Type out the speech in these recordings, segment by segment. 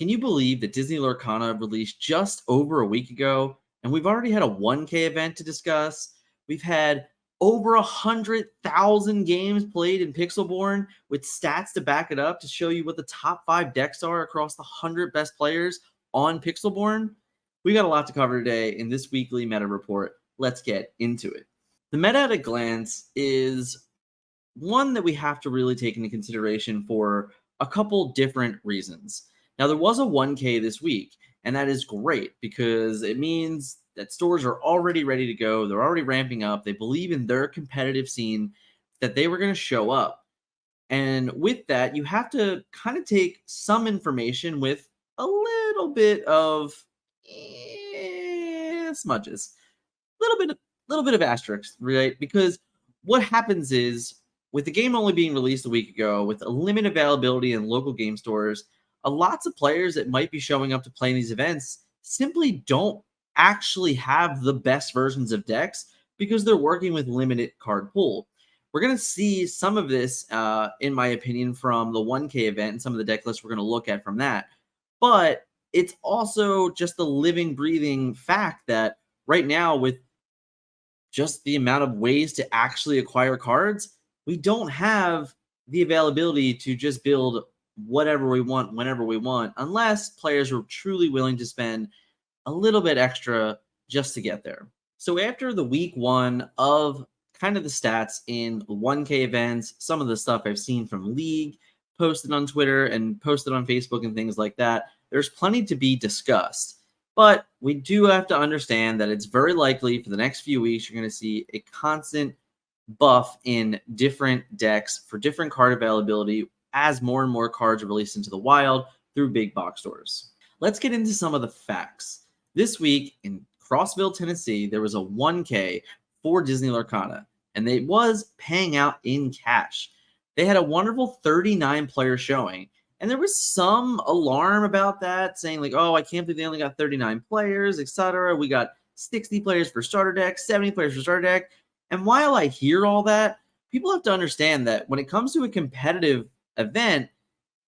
Can you believe that Disney Lorcana released just over a week ago, and we've already had a 1K event to discuss? We've had over 100,000 games played in Pixelborn with stats to back it up to show you what the top 5 decks are across the 100 best players on Pixelborn. We got a lot to cover today in this weekly meta report. Let's get into it. The meta at a glance is one that we have to really take into consideration for a couple different reasons. Now, there was a 1K this week, and that is great because it means that stores are already ready to go. They're already ramping up. They believe in their competitive scene that they were going to show up. And with that, you have to kind of take some information with a little bit of smudges, little bit of asterisks, right? Because what happens is with the game only being released a week ago, with a limited availability in local game stores, lots of players that might be showing up to play in these events simply don't actually have the best versions of decks because they're working with limited card pool. We're going to see some of this, in my opinion, from the 1K event and some of the deck lists we're going to look at from that. But it's also just the living, breathing fact that right now, with just the amount of ways to actually acquire cards, we don't have the availability to just build whatever we want, whenever we want, unless players are truly willing to spend a little bit extra just to get there. So after the week one of kind of the stats in 1K events, some of the stuff I've seen from League posted on Twitter and posted on Facebook and things like that, there's plenty to be discussed. But we do have to understand that it's very likely for the next few weeks, you're going to see a constant buff in different decks for different card availability as more and more cards are released into the wild through big box stores. Let's get into some of the facts. This week in Crossville, Tennessee, there was a 1K for Disney Lorcana, and it was paying out in cash. They had a wonderful 39 player showing, and there was some alarm about that, saying like, oh, I can't believe they only got 39 players, etc. We got 60 players for starter deck, 70 players for starter deck. And while I hear all that, people have to understand that when it comes to a competitive event,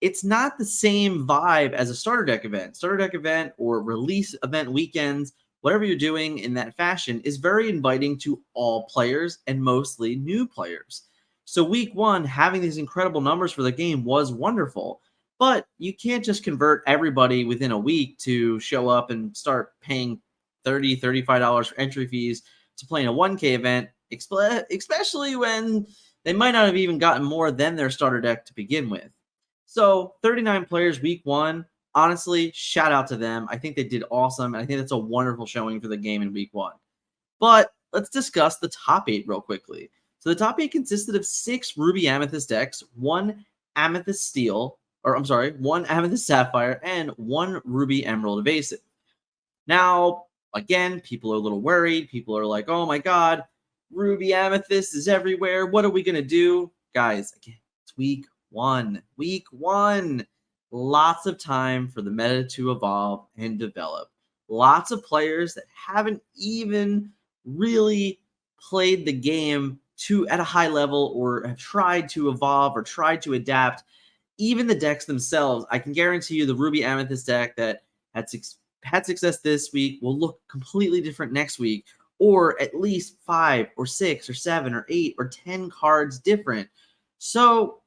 it's not the same vibe as a starter deck event. Starter deck event or release event weekends, whatever you're doing in that fashion, is very inviting to all players and mostly new players. So week one, having these incredible numbers for the game was wonderful. But you can't just convert everybody within a week to show up and start paying $30, $35 for entry fees to play in a 1K event, especially when they might not have even gotten more than their starter deck to begin with. So 39 players week one, honestly, shout out to them. I think they did awesome, and I think that's a wonderful showing for the game in week one. But let's discuss the top 8 real quickly. So the top 8 consisted of 6 Ruby Amethyst decks, 1 Amethyst Steel, or I'm sorry, 1 Amethyst Sapphire, and 1 Ruby Emerald Evasive. Now, again, people are a little worried. People are like, oh my god, Ruby Amethyst is everywhere. What are we going to do? Guys, again, it's week one. Week one. Lots of time for the meta to evolve and develop. Lots of players that haven't even really played the game at a high level or have tried to evolve or tried to adapt. Even the decks themselves, I can guarantee you the Ruby Amethyst deck that had success this week will look completely different next week, or at least 5 or 6 or 7 or 8 or 10 cards different. So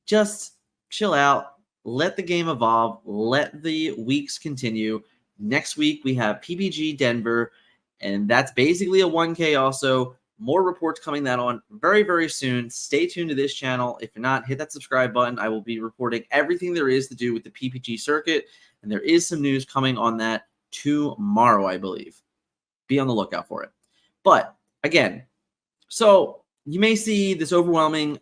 just chill out, let the game evolve, let the weeks continue. Next week we have PPG Denver, and that's basically a 1K also. More reports coming that on very, very soon. Stay tuned to this channel. If you're not, hit that subscribe button. I will be reporting everything there is to do with the PPG circuit, and there is some news coming on that tomorrow, I believe. Be on the lookout for it. But again, so you may see this overwhelming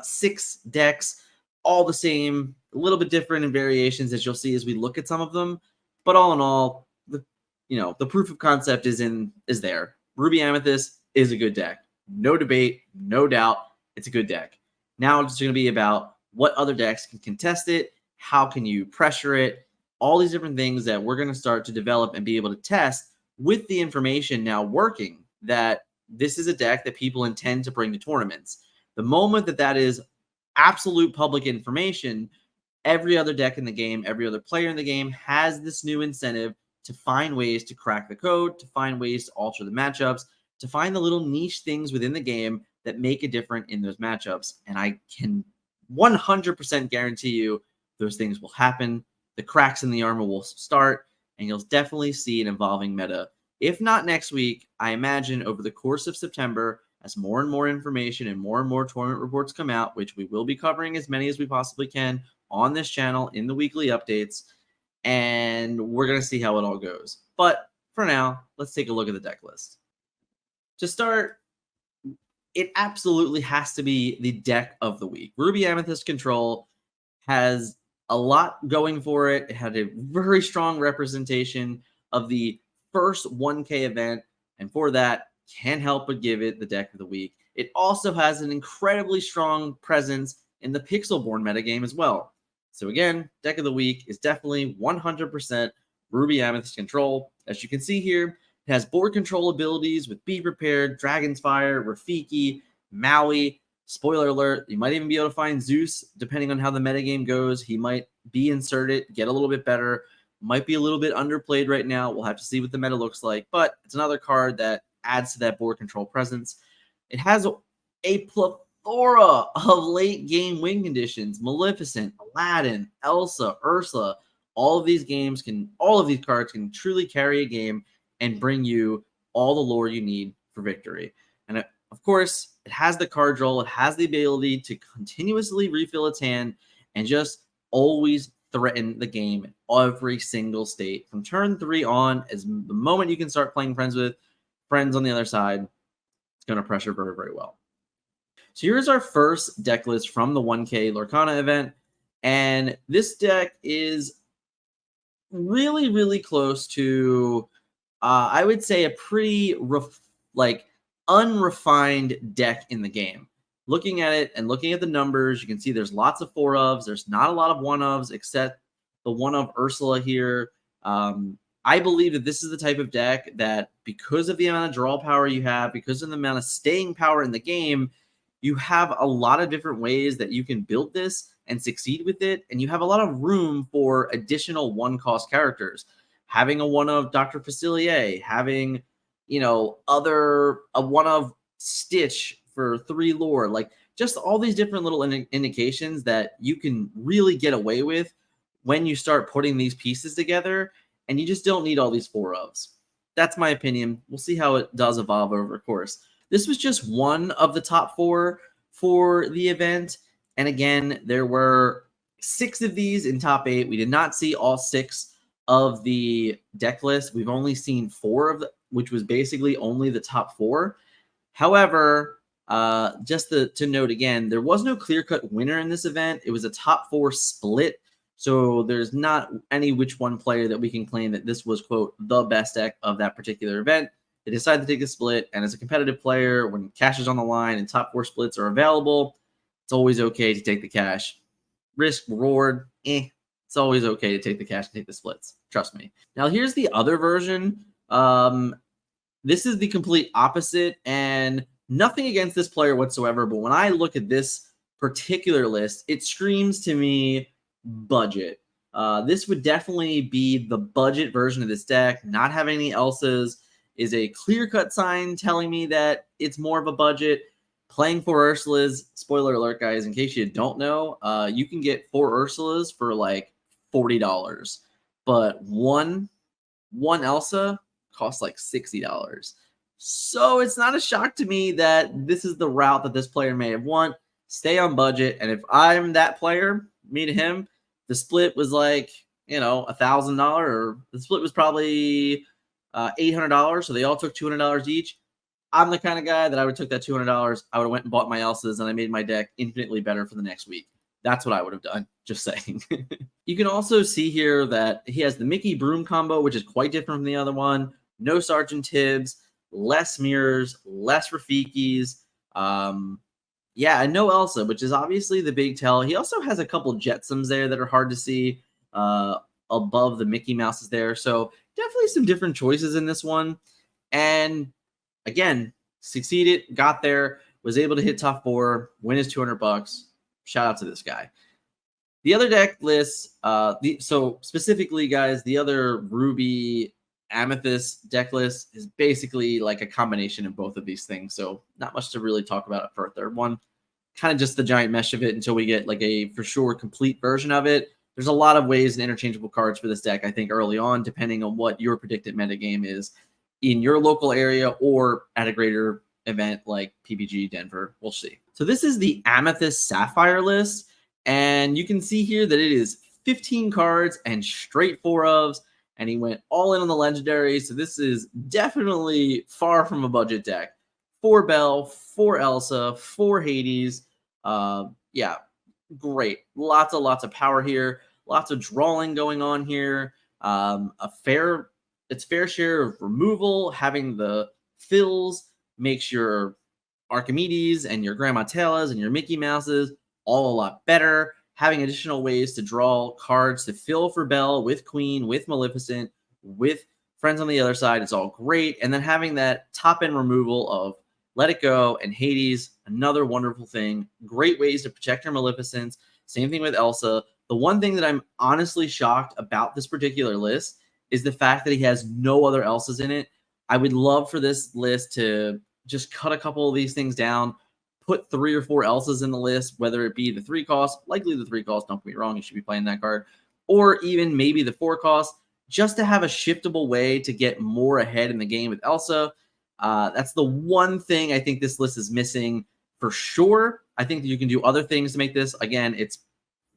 6 decks, all the same, a little bit different in variations as you'll see as we look at some of them. But all in all, the proof of concept is there. Ruby Amethyst is a good deck. No debate, no doubt. It's a good deck. Now it's going to be about what other decks can contest it, how can you pressure it, all these different things that we're going to start to develop and be able to test with the information now working that this is a deck that people intend to bring to tournaments. The moment that is absolute public information, every other deck in the game, every other player in the game has this new incentive to find ways to crack the code, to find ways to alter the matchups, to find the little niche things within the game that make a difference in those matchups. And I can 100% guarantee you those things will happen. The cracks in the armor will start, and you'll definitely see an evolving meta. If not next week, I imagine over the course of September, as more and more information and more tournament reports come out, which we will be covering as many as we possibly can on this channel in the weekly updates, and we're going to see how it all goes. But for now, let's take a look at the deck list. To start, it absolutely has to be the deck of the week. Ruby Amethyst Control has a lot going for it. It had a very strong representation of the first 1K event, and for that, can't help but give it the deck of the week. It also has an incredibly strong presence in the Pixelborn metagame as well. So again, deck of the week is definitely 100% Ruby Amethyst Control. As you can see here, it has board control abilities with Be Prepared, Dragon's Fire, Rafiki, Maui. Spoiler alert, you might even be able to find Zeus, depending on how the metagame goes. He might be inserted, get a little bit better. Might be a little bit underplayed right now. We'll have to see what the meta looks like, but it's another card that adds to that board control presence. It has a plethora of late game win conditions. Maleficent, Aladdin, Elsa, Ursula. All of these cards can truly carry a game and bring you all the lore you need for victory. And of course, it has the card draw. It has the ability to continuously refill its hand and just always threaten the game in every single state. From turn 3 on, as the moment you can start playing friends on the other side, it's going to pressure very, very well. So here's our first deck list from the 1K Lorcana event. And this deck is really, really close to, I would say, a pretty unrefined deck in the game. Looking at it and looking at the numbers, you can see there's lots of 4-ofs. There's not a lot of 1-ofs, except the 1-of Ursula here. I believe that this is the type of deck that, because of the amount of draw power you have, because of the amount of staying power in the game, you have a lot of different ways that you can build this and succeed with it, and you have a lot of room for additional 1-cost characters. Having a 1-of Dr. Facilier, having, a 1-of Stitch for 3 lore, like just all these different little indications that you can really get away with when you start putting these pieces together, and you just don't need all these 4-ofs. That's my opinion. We'll see how it does evolve over the course. This was just one of the top 4 for the event, and again, there were 6 of these in top 8. We did not see all 6 of the deck list. We've only seen 4 of them, which was basically only the top 4. However, just to note again, there was no clear-cut winner in this event. It was a top 4 split. So there's not any which one player that we can claim that this was, quote, the best deck of that particular event. They decided to take a split, and as a competitive player, when cash is on the line and top 4 splits are available, it's always okay to take the cash. Risk, reward, it's always okay to take the cash and take the splits. Trust me. Now, here's the other version. This is the complete opposite, and nothing against this player whatsoever, but when I look at this particular list, it screams to me budget. This would definitely be the budget version of this deck. Not having any Elsas is a clear-cut sign telling me that it's more of a budget. Playing 4 Ursulas, spoiler alert, guys, in case you don't know, you can get 4 Ursulas for like $40, but one Elsa costs like $60. So it's not a shock to me that this is the route that this player may have won. Stay on budget, and if I'm that player, me to him, the split was like, $1,000, or the split was probably $800, so they all took $200 each. I'm the kind of guy that I would have took that $200. I would have went and bought my Elsas, and I made my deck infinitely better for the next week. That's what I would have done. Just saying. You can also see here that he has the Mickey Broom combo, which is quite different from the other one. No Sergeant Tibbs, less mirrors, less Rafikis. And no Elsa, which is obviously the big tell. He also has a couple Jetsams there that are hard to see above the Mickey Mouses there. So definitely some different choices in this one. And again, succeeded, got there, was able to hit top 4, win his $200. Shout out to this guy. The other deck lists, so specifically, guys, the other Ruby Amethyst deck list is basically like a combination of both of these things. So not much to really talk about for a third one. Kind of just the giant mesh of it until we get like a for sure complete version of it. There's a lot of ways and interchangeable cards for this deck, I think, early on, depending on what your predicted metagame is in your local area or at a greater event like PPG Denver. We'll see. So this is the Amethyst Sapphire list. And you can see here that it is 15 cards and straight 4-ofs. And he went all in on the legendary. So this is definitely far from a budget deck. 4 Belle, 4 Elsa, 4 Hades. Yeah, great. Lots of power here. Lots of drawing going on here. Its fair share of removal. Having the fills makes your Archimedes and your Grandma Talas and your Mickey Mouses all a lot better. Having additional ways to draw cards to fill for Belle with Queen, with Maleficent, with friends on the other side, it's all great. And then having that top-end removal of Let It Go and Hades, another wonderful thing. Great ways to protect your Maleficents. Same thing with Elsa. The one thing that I'm honestly shocked about this particular list is the fact that he has no other Elsas in it. I would love for this list to just cut a couple of these things down, put 3 or 4 Elsas in the list, whether it be the 3 cost, likely the 3 cost, don't get me wrong, you should be playing that card, or even maybe the 4 cost, just to have a shiftable way to get more ahead in the game with Elsa. That's the one thing I think this list is missing for sure. I think that you can do other things to make this. Again, it's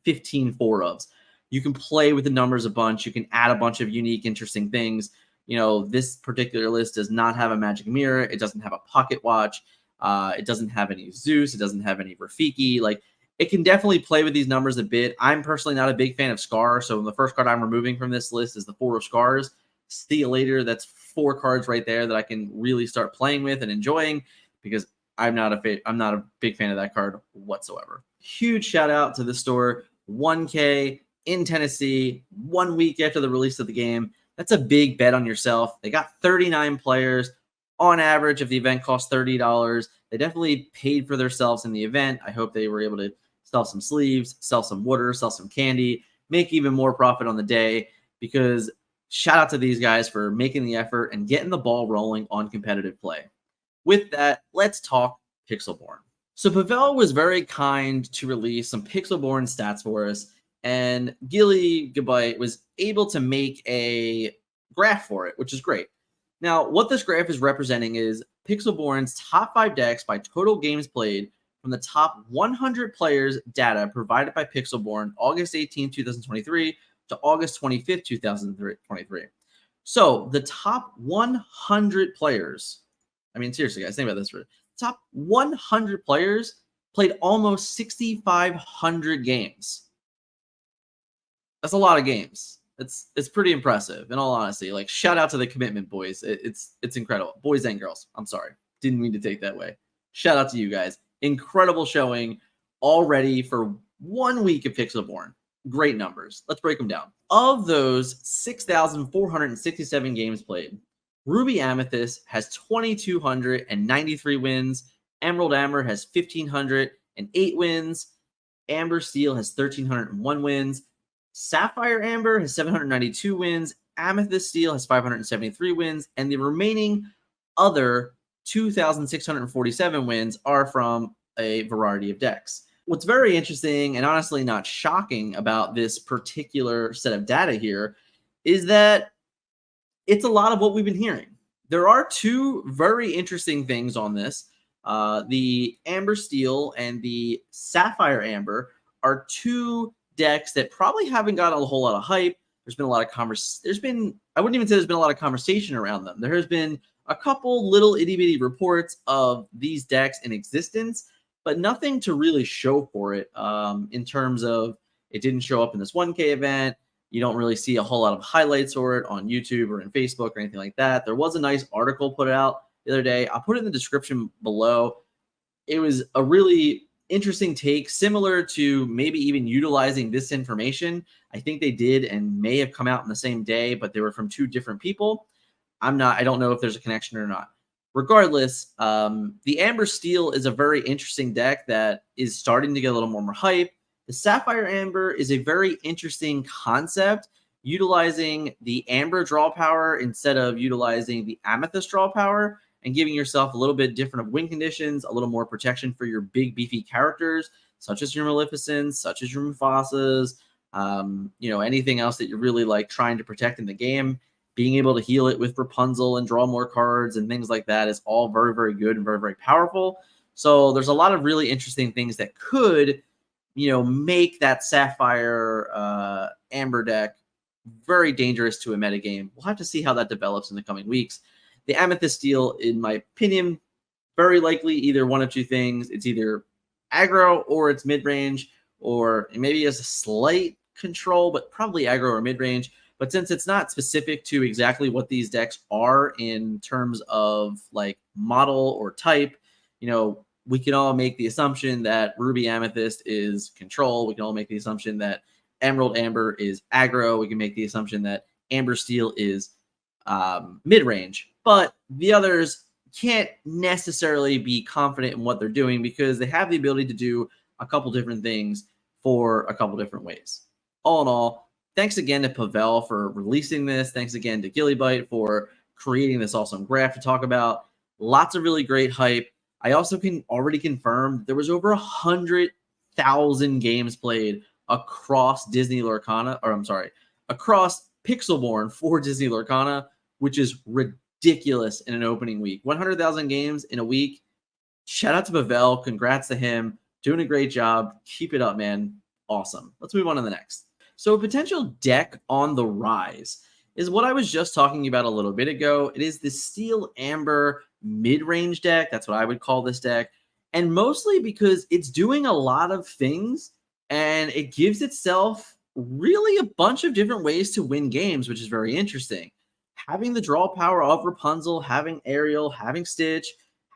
15 4-ofs. You can play with the numbers a bunch. You can add a bunch of unique, interesting things. You know, this particular list does not have a magic mirror. It doesn't have a pocket watch. It doesn't have any Zeus. It doesn't have any Rafiki. Like, it can definitely play with these numbers a bit. I'm personally not a big fan of Scar, so the first card I'm removing from this list is the 4 of Scars. See you later. That's 4 cards right there that I can really start playing with and enjoying, because I'm not a big fan of that card whatsoever. Huge shout out to the store. 1K in Tennessee, 1 week after the release of the game. That's a big bet on yourself. They got 39 players. On average, if the event costs $30, they definitely paid for themselves in the event. I hope they were able to sell some sleeves, sell some water, sell some candy, make even more profit on the day, because shout out to these guys for making the effort and getting the ball rolling on competitive play. With that, let's talk Pixelborn. So Pavel was very kind to release some Pixelborn stats for us, and Gilly Gabite was able to make a graph for it, which is great. Now, what this graph is representing is Pixelborn's top 5 decks by total games played from the top 100 players data provided by Pixelborn August 18, 2023 to August 25th, 2023. So the top 100 players, I mean, seriously, guys, think about this. Top 100 players played almost 6,500 games. That's a lot of games. It's pretty impressive, in all honesty. Like, shout out to the commitment, boys. It's incredible. Boys and girls. I'm sorry. Didn't mean to take that way. Shout out to you guys. Incredible showing already for 1 week of Pixelborn. Great numbers. Let's break them down. Of those 6,467 games played, Ruby Amethyst has 2,293 wins. Emerald Amber has 1,508 wins. Amber Steel has 1,301 wins. Sapphire Amber has 792 wins. Amethyst Steel has 573 wins. And the remaining other 2,647 wins are from a variety of decks. What's very interesting and honestly not shocking about this particular set of data here is that it's a lot of what we've been hearing. There are 2 very interesting things on this. The Amber Steel and the Sapphire Amber are 2 decks that probably haven't got a whole lot of hype. There's been a lot of I wouldn't even say there's been a lot of conversation around them. There has been a couple little itty bitty reports of these decks in existence, but nothing to really show for it in terms of it didn't show up in this 1K event. You don't really see a whole lot of highlights for it on YouTube or in Facebook or anything like that. There was a nice article put out the other day. I'll put it in the description below. It was a really interesting take, similar to maybe even utilizing this information. I think they did and may have come out in the same day, but they were from 2 different people. I don't know if there's a connection or not. Regardless, the Amber Steel is a very interesting deck that is starting to get a little more hype. The Sapphire Amber is a very interesting concept, utilizing the Amber draw power instead of utilizing the Amethyst draw power, and giving yourself a little bit different of win conditions, a little more protection for your big beefy characters, such as your Maleficents, such as your Mufasas, anything else that you're really like trying to protect in the game. Being able to heal it with Rapunzel and draw more cards and things like that is all very, very good and very, very powerful. So there's a lot of really interesting things that could, make that Sapphire Amber deck very dangerous to a metagame. We'll have to see how that develops in the coming weeks. The Amethyst deal, in my opinion, very likely either one of two things. It's either aggro or it's mid-range, or maybe has a slight control, but probably aggro or mid-range. But since it's not specific to exactly what these decks are in terms of like model or type, we can all make the assumption that Ruby Amethyst is control. We can all make the assumption that Emerald Amber is aggro. We can make the assumption that Amber Steel is mid-range. But the others can't necessarily be confident in what they're doing because they have the ability to do a couple different things for a couple different ways. All in all, thanks again to Pavel for releasing this. Thanks again to Gillybyte for creating this awesome graph to talk about. Lots of really great hype. I also can already confirm there was over 100,000 games played across Disney Lorcana, across Pixelborn for Disney Lorcana, which is ridiculous in an opening week. 100,000 games in a week. Shout out to Pavel. Congrats to him. Doing a great job. Keep it up, man. Awesome. Let's move on to the next. So a potential deck on the rise is what I was just talking about a little bit ago. It is the Steel Amber mid-range deck. That's what I would call this deck. And mostly because it's doing a lot of things and it gives itself really a bunch of different ways to win games, which is very interesting. Having the draw power of Rapunzel, having Ariel, having Stitch,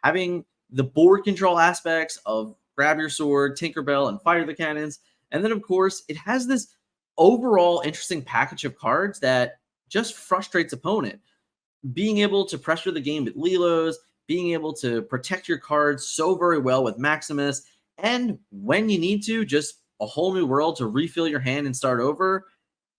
having the board control aspects of Grab Your Sword, Tinkerbell, and Fire the Cannons. And then, of course, it has this overall interesting package of cards that just frustrates opponent. Being able to pressure the game with Lilos, being able to protect your cards so very well with Maximus, and when you need to, just a whole new world to refill your hand and start over.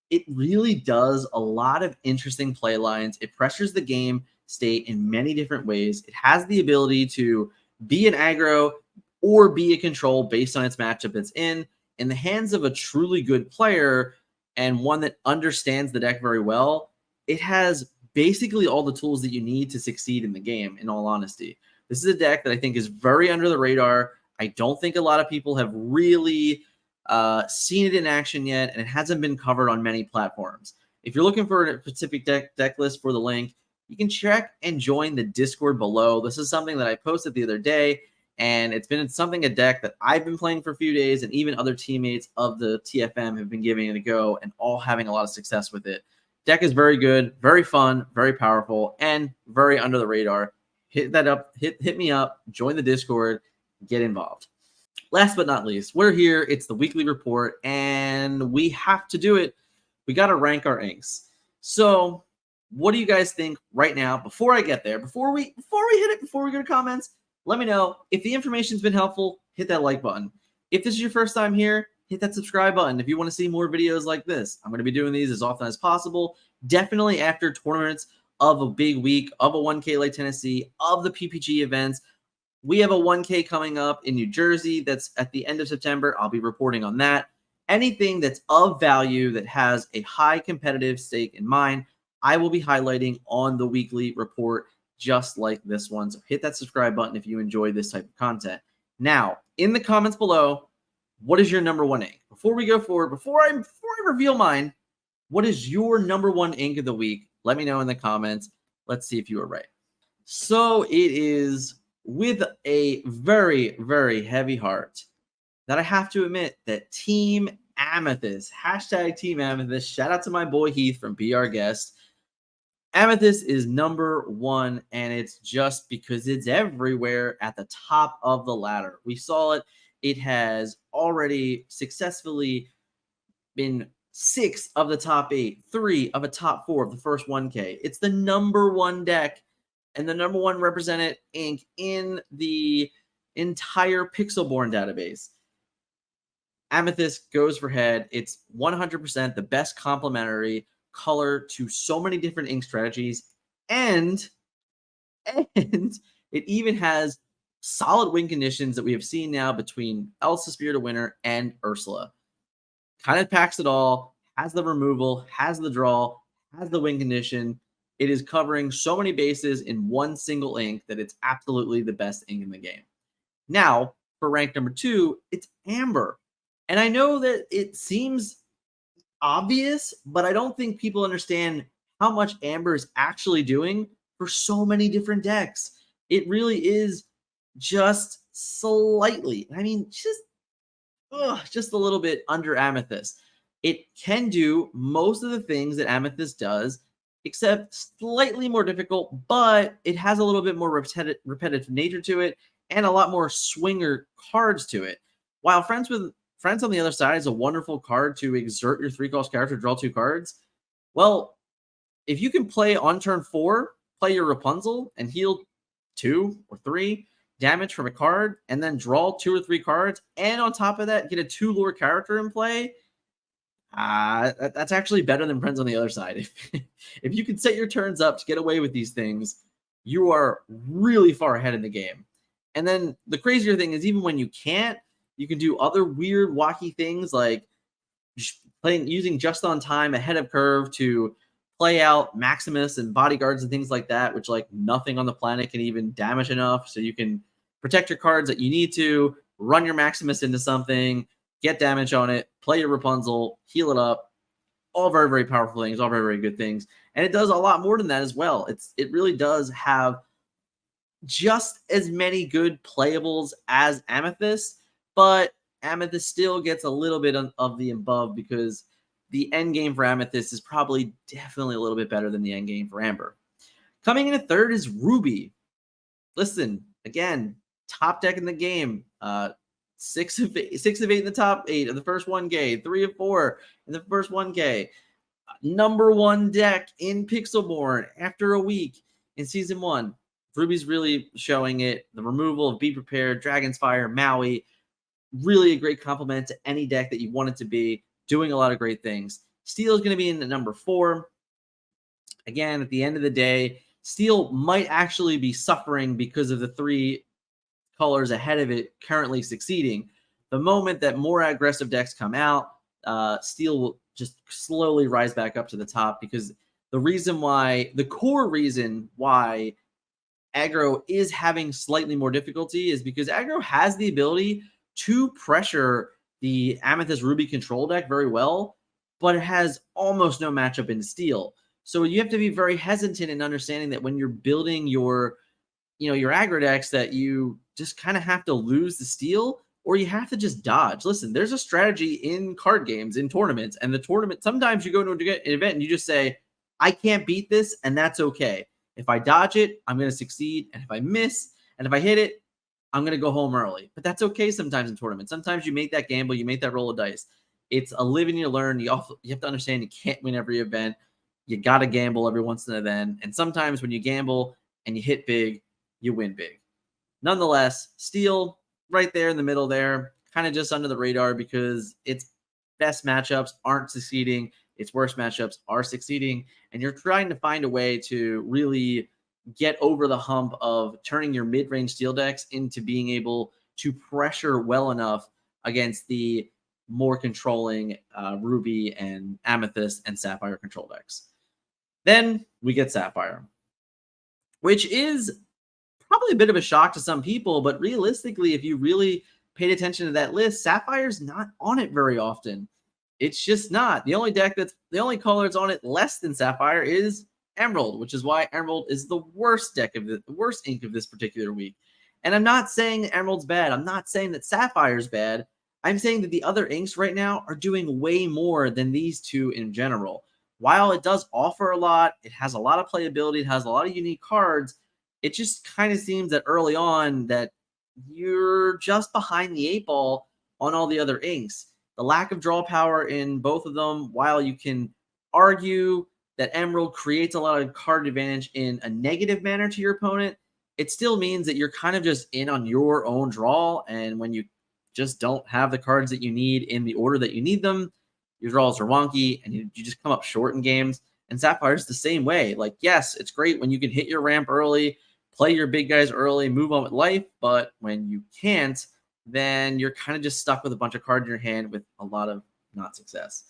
It really does a lot of interesting play lines. It pressures the game state in many different ways. It has the ability to be an aggro or be a control based on its matchup it's in the hands of a truly good player and one that understands the deck very well. It has basically all the tools that you need to succeed in the game, in all honesty. This is a deck that I think is very under the radar. I don't think a lot of people have really seen it in action yet, and it hasn't been covered on many platforms. If you're looking for a specific deck list for the link, you can check and join the Discord below. This is something that I posted the other day, and it's been a deck that I've been playing for a few days, and even other teammates of the TFM have been giving it a go and all having a lot of success with it. Deck is very good, very fun, very powerful, and very under the radar. Hit me up, join the Discord, get involved. Last but not least, we're here. It's the weekly report, and we have to do it. We got to rank our inks. So what do you guys think right now? Before I get there, before we go to comments, let me know if the information's been helpful. Hit that like button. If this is your first time here, hit that subscribe button. If you want to see more videos like this, I'm going to be doing these as often as possible. Definitely after tournaments of a big week, of a 1K Lake Tennessee, of the PPG events. We have a 1K coming up in New Jersey that's at the end of September. I'll be reporting on that. Anything that's of value that has a high competitive stake in mind, I will be highlighting on the weekly report, just like this one. So hit that subscribe button if you enjoy this type of content. Now, in the comments below, what is your number one ink? Before we go forward, before I reveal mine, what is your number one ink of the week? Let me know in the comments. Let's see if you were right. So it is with a very, very heavy heart that I have to admit that Team Amethyst, hashtag Team Amethyst, shout out to my boy Heath from Be Our Guest. Amethyst is number one, and it's just because it's everywhere at the top of the ladder. We saw it. It has already successfully been 6 of the top 8, 3 of the top 4 of the first 1K. It's the number one deck and the number one represented ink in the entire Pixelborn database. Amethyst goes for head. It's 100% the best complementary color to so many different ink strategies. And it even has solid win conditions that we have seen now between Elsa Spirit of Winter and Ursula. Kind of packs it all, has the removal, has the draw, has the win condition. It is covering so many bases in one single ink that it's absolutely the best ink in the game. Now, for rank number 2, it's Amber. And I know that it seems obvious, but I don't think people understand how much Amber is actually doing for so many different decks. It really is just slightly, I mean, just a little bit under Amethyst. It can do most of the things that Amethyst does, except slightly more difficult, but it has a little bit more repetitive nature to it and a lot more swinger cards to it. While Friends on the Other Side is a wonderful card to exert your 3-cost character, draw 2 cards, well, if you can play on turn 4, play your Rapunzel and heal 2 or 3 damage from a card, and then draw 2 or 3 cards, and on top of that, get a 2 lore character in play, that's actually better than Friends on the Other Side. If you can set your turns up to get away with these things, you are really far ahead in the game. And then the crazier thing is, even when you can't, you can do other weird, wacky things like using just on time ahead of curve to play out Maximus and bodyguards and things like that, which like nothing on the planet can even damage enough. So you can protect your cards that you need to, run your Maximus into something, get damage on it, play your Rapunzel, heal it up. All very, very powerful things, all very, very good things. And it does a lot more than that as well. It really does have just as many good playables as Amethyst, but Amethyst still gets a little bit of the above because the end game for Amethyst is probably definitely a little bit better than the end game for Amber. Coming in at third is Ruby. Listen, again, top deck in the game. 6 of 8 in the top 8 of the first 1K, 3 of 4 in the first 1K. Number 1 deck in Pixelborn after a week in Season 1. Ruby's really showing it. The removal of Be Prepared, Dragon's Fire, Maui. Really a great complement to any deck that you want it to be. Doing a lot of great things. Steel is going to be in the number 4. Again, at the end of the day, Steel might actually be suffering because of the 3 colors ahead of it currently succeeding. The moment that more aggressive decks come out, Steel will just slowly rise back up to the top, because the core reason why aggro is having slightly more difficulty is because aggro has the ability to pressure the Amethyst Ruby control deck very well, but it has almost no matchup in Steel. So you have to be very hesitant in understanding that when you're building your aggro decks, that you just kind of have to lose the Steel, or you have to just dodge. Listen, there's a strategy in card games, in tournaments, and the tournament, sometimes you go to an event and you just say, I can't beat this, and that's okay. If I dodge it, I'm going to succeed, and if I miss, and if I hit it, I'm going to go home early. But that's okay sometimes in tournaments. Sometimes you make that gamble, you make that roll of dice. It's a live and you learn. You have to understand you can't win every event. You got to gamble every once in a then. And sometimes when you gamble and you hit big, you win big. Nonetheless, Steel right there in the middle there, kind of just under the radar because its best matchups aren't succeeding. Its worst matchups are succeeding. And you're trying to find a way to really get over the hump of turning your mid-range Steel decks into being able to pressure well enough against the more controlling Ruby and Amethyst and Sapphire control decks. Then we get Sapphire, which is probably a bit of a shock to some people, but realistically, if you really paid attention to that list, Sapphire's not on it very often. It's just not. The only color that's on it less than Sapphire is Emerald, which is why Emerald is the worst ink of this particular week. And I'm not saying Emerald's bad. I'm not saying that Sapphire's bad. I'm saying that the other inks right now are doing way more than these two in general. While it does offer a lot, it has a lot of playability, it has a lot of unique cards, it just kind of seems that early on that you're just behind the 8 ball on all the other inks. The lack of draw power in both of them, while you can argue that Emerald creates a lot of card advantage in a negative manner to your opponent, it still means that you're kind of just in on your own draw. And when you just don't have the cards that you need in the order that you need them, your draws are wonky, and you just come up short in games. And Sapphire's the same way. Like, yes, it's great when you can hit your ramp early, play your big guys early, move on with life. But when you can't, then you're kind of just stuck with a bunch of cards in your hand with a lot of not success.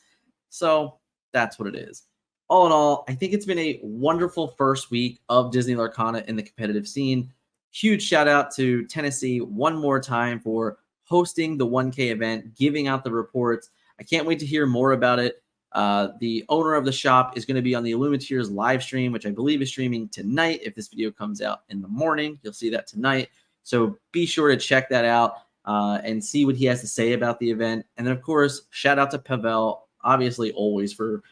So that's what it is. All in all, I think it's been a wonderful first week of Disney Lorcana in the competitive scene. Huge shout out to Tennessee one more time for hosting the 1K event, giving out the reports. I can't wait to hear more about it. The owner of the shop is going to be on the Illuminateers live stream, which I believe is streaming tonight. If this video comes out in the morning, you'll see that tonight. So be sure to check that out and see what he has to say about the event. And then, of course, shout out to Pavel, obviously always for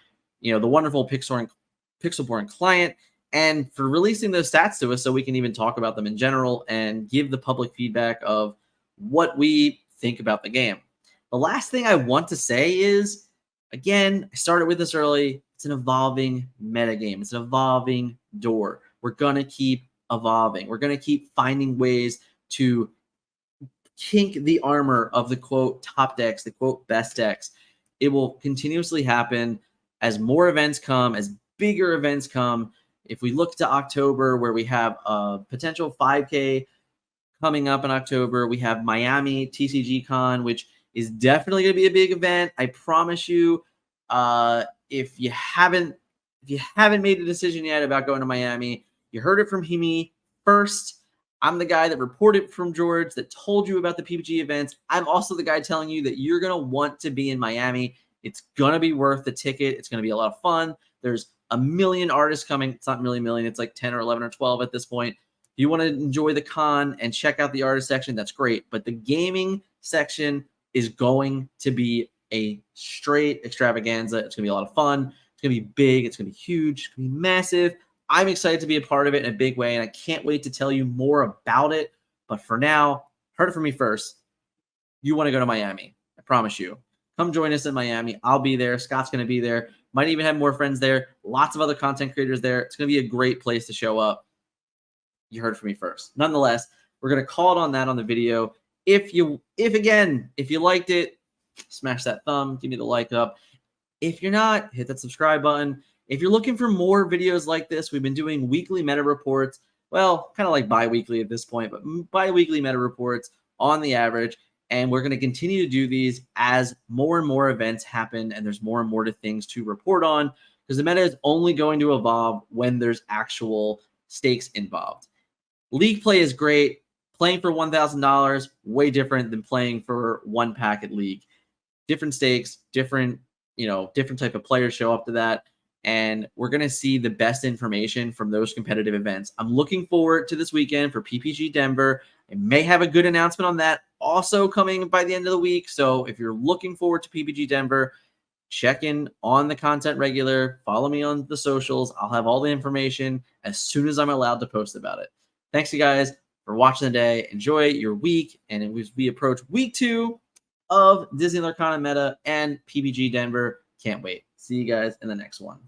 the wonderful Pixelborn client and for releasing those stats to us so we can even talk about them in general and give the public feedback of what we think about the game. The last thing I want to say is, again, I started with this early. It's an evolving metagame. It's an evolving door. We're going to keep evolving. We're going to keep finding ways to kink the armor of the quote top decks, the quote best decks. It will continuously happen as more events come, as bigger events come. If we look to October, where we have a potential 5K coming up in October, we have Miami TCG Con, which is definitely going to be a big event. I promise you, if you haven't made a decision yet about going to Miami, you heard it from me first. I'm the guy that reported from George, that told you about the PPG events. I'm also the guy telling you that you're going to want to be in Miami. It's going to be worth the ticket. It's going to be a lot of fun. There's a million artists coming. It's not really a million. It's like 10 or 11 or 12 at this point. If you want to enjoy the con and check out the artist section, that's great. But the gaming section is going to be a straight extravaganza. It's going to be a lot of fun. It's going to be big. It's going to be huge. It's going to be massive. I'm excited to be a part of it in a big way, and I can't wait to tell you more about it. But for now, heard it from me first. You want to go to Miami. I promise you. Come join us in Miami. I'll be there. Scott's going to be there. Might even have more friends there. Lots of other content creators there. It's going to be a great place to show up. You heard it from me first. Nonetheless, we're going to call it on that on the video. If you liked it, smash that thumb. Give me the like up. If you're not, hit that subscribe button. If you're looking for more videos like this, we've been doing weekly meta reports. Well, kind of like bi-weekly at this point, but bi-weekly meta reports on the average. And we're going to continue to do these as more and more events happen and there's more and more things to report on, because the meta is only going to evolve when there's actual stakes involved. League play is great. Playing for $1,000, way different than playing for one pack at League. Different stakes, different type of players show up to that. And we're going to see the best information from those competitive events. I'm looking forward to this weekend for PPG Denver. I may have a good announcement on that also coming by the end of the week. So if you're looking forward to PPG Denver, check in on the content regular. Follow me on the socials. I'll have all the information as soon as I'm allowed to post about it. Thanks, you guys, for watching today. Enjoy your week. And as we approach week 2 of Disney Lorcana Meta and PPG Denver, can't wait. See you guys in the next one.